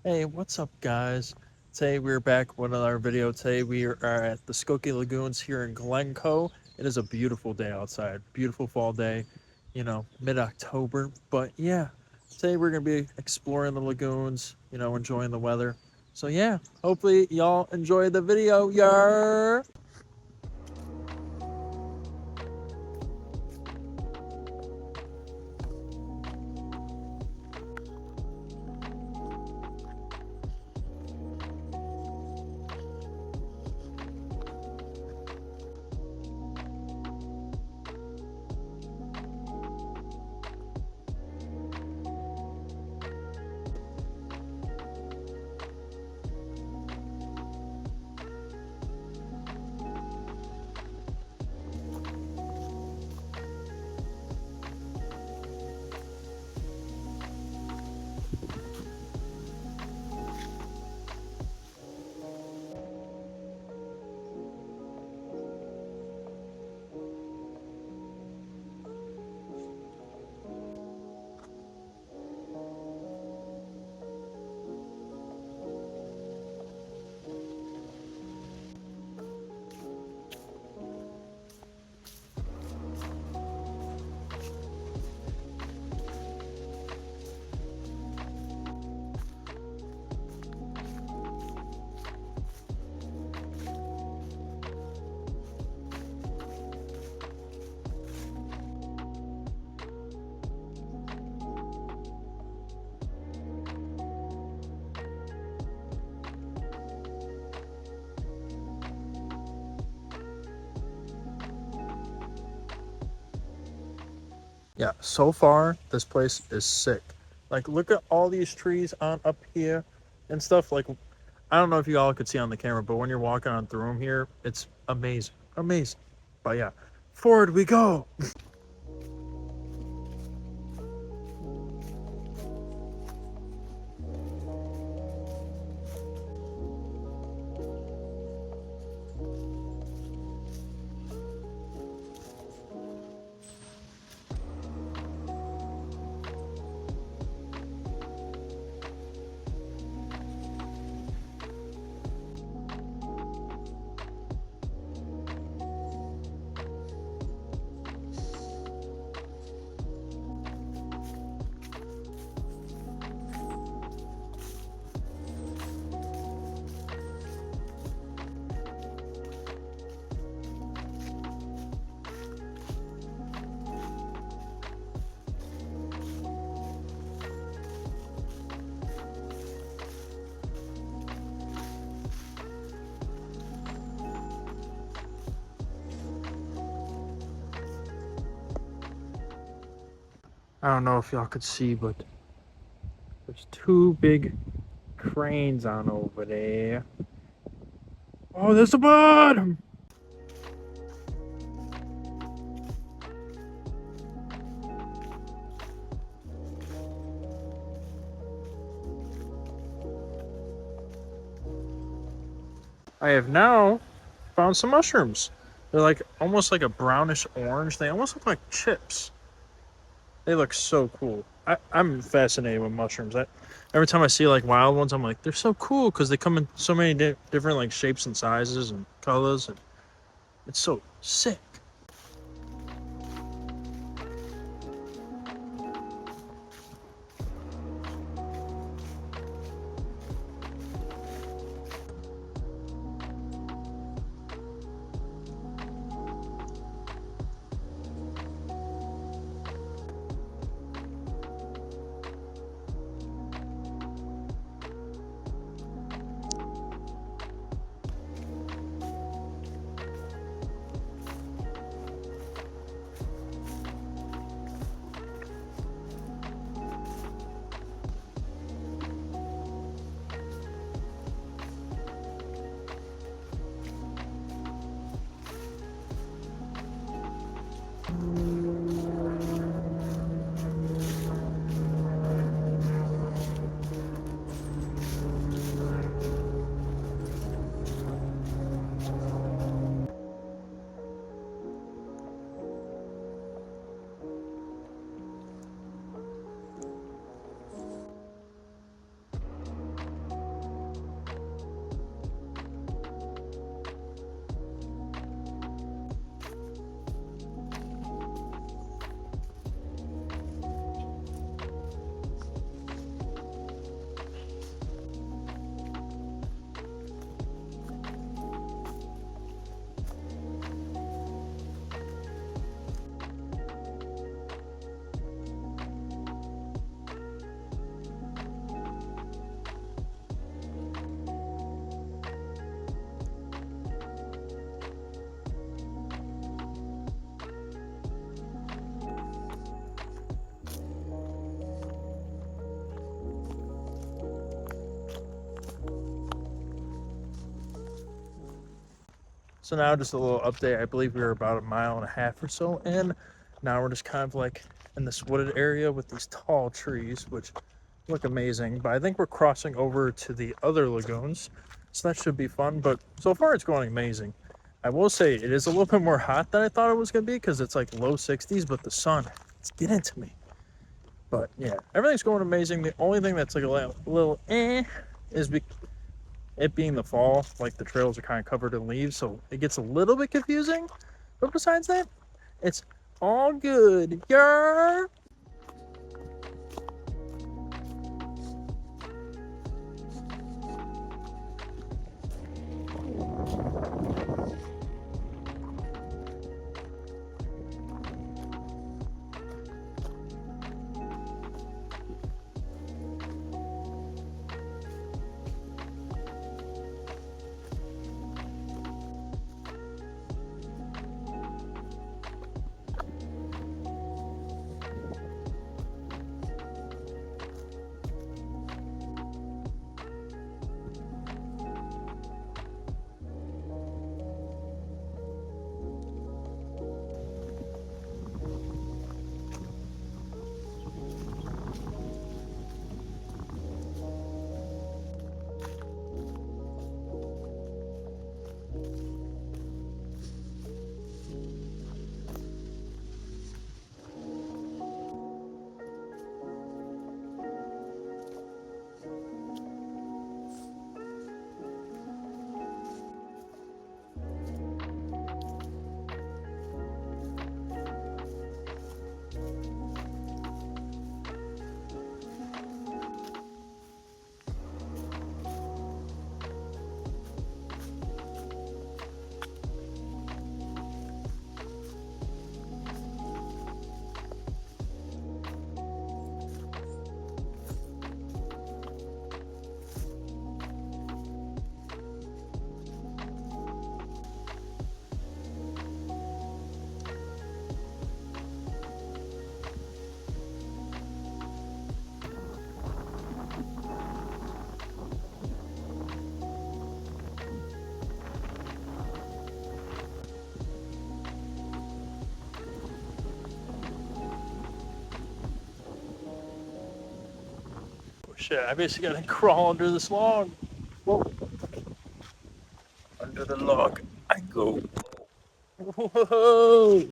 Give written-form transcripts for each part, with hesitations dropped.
Hey, what's up, guys? Today we're back with another video. Today we are at the Skokie Lagoons here in Glencoe. It is a beautiful day outside, beautiful fall day, mid-October. But yeah, today we're gonna be exploring the lagoons, enjoying the weather. So yeah, hopefully y'all enjoy the video. Yar! Yeah, so far this place is sick. Like, look at all these trees on up here and stuff. Like, I don't know if you all could see on the camera, but when you're walking on through them here, it's amazing, amazing. But yeah, forward we go. I don't know if y'all could see, but there's two big cranes on over there. Oh, there's the bottom. I have now found some mushrooms. They're like almost like a brownish orange. They almost look like chips. They look so cool. I'm fascinated with mushrooms. Every time I see like wild ones, I'm like, they're so cool because they come in so many different like shapes and sizes and colors, and it's so sick. So now just a little update. I believe we were about 1.5 miles or so in. Now we're just kind of like in this wooded area with these tall trees, which look amazing. But I think we're crossing over to the other lagoons, so that should be fun. But so far it's going amazing. I will say it is a little bit more hot than I thought it was going to be because it's like low 60s, but the sun, it's getting to me. But yeah, everything's going amazing. The only thing that's like a little is it being the fall. Like the trails are kind of covered in leaves, so it gets a little bit confusing. But besides that, it's all good. Yeah. Shit, I basically gotta crawl under this log. Whoa. Under the log I go. Whoa.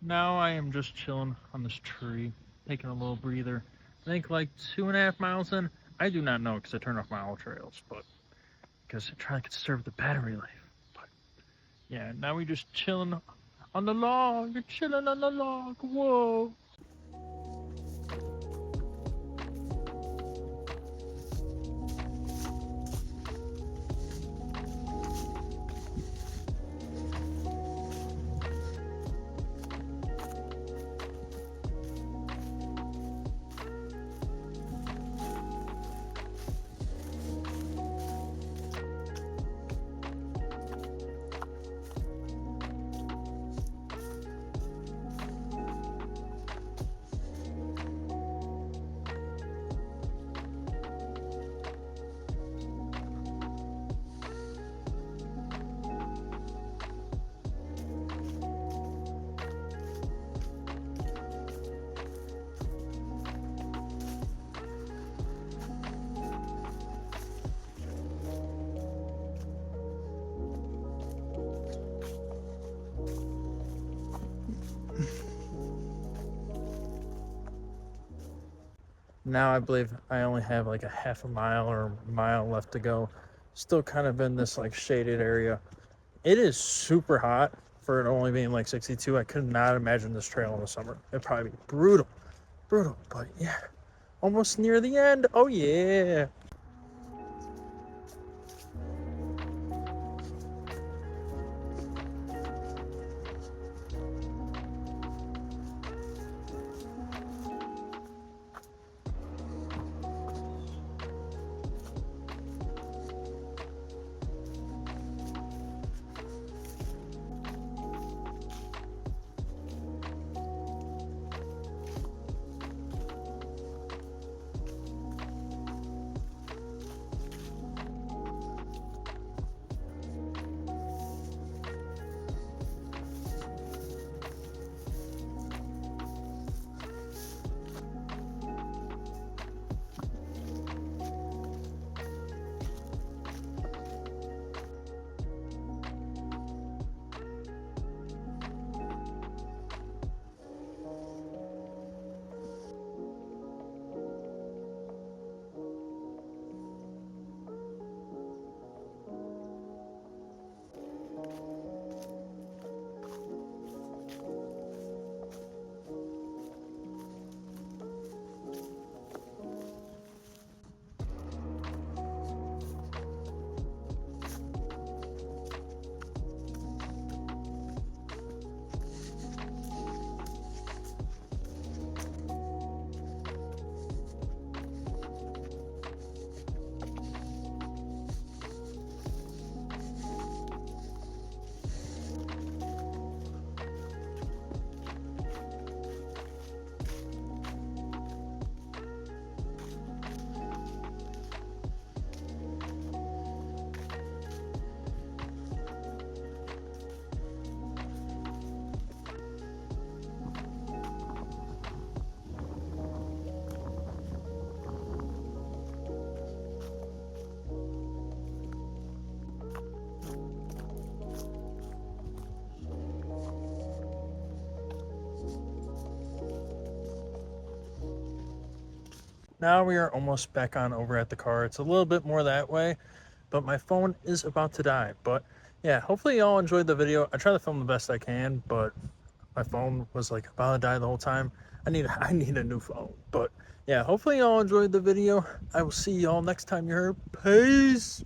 Now I am just chilling on this tree, taking a little breather. I think like 2.5 miles in. I do not know because I turned off my all trails, but because I'm trying to conserve the battery life. But yeah, now we just chilling on the log. You're chilling on the log. Whoa. Now I believe I only have like a half a mile or a mile left to go. Still kind of in this like shaded area. It is super hot for it only being like 62. I could not imagine this trail in the summer. It'd probably be brutal, brutal. But yeah, almost near the end. Oh yeah. Now we are almost back on over at the car. It's a little bit more that way, but my phone is about to die. But yeah, hopefully y'all enjoyed the video. I try to film the best I can, but my phone was like about to die the whole time. I need a new phone. But yeah, hopefully y'all enjoyed the video. I will see y'all next time you're here. Peace.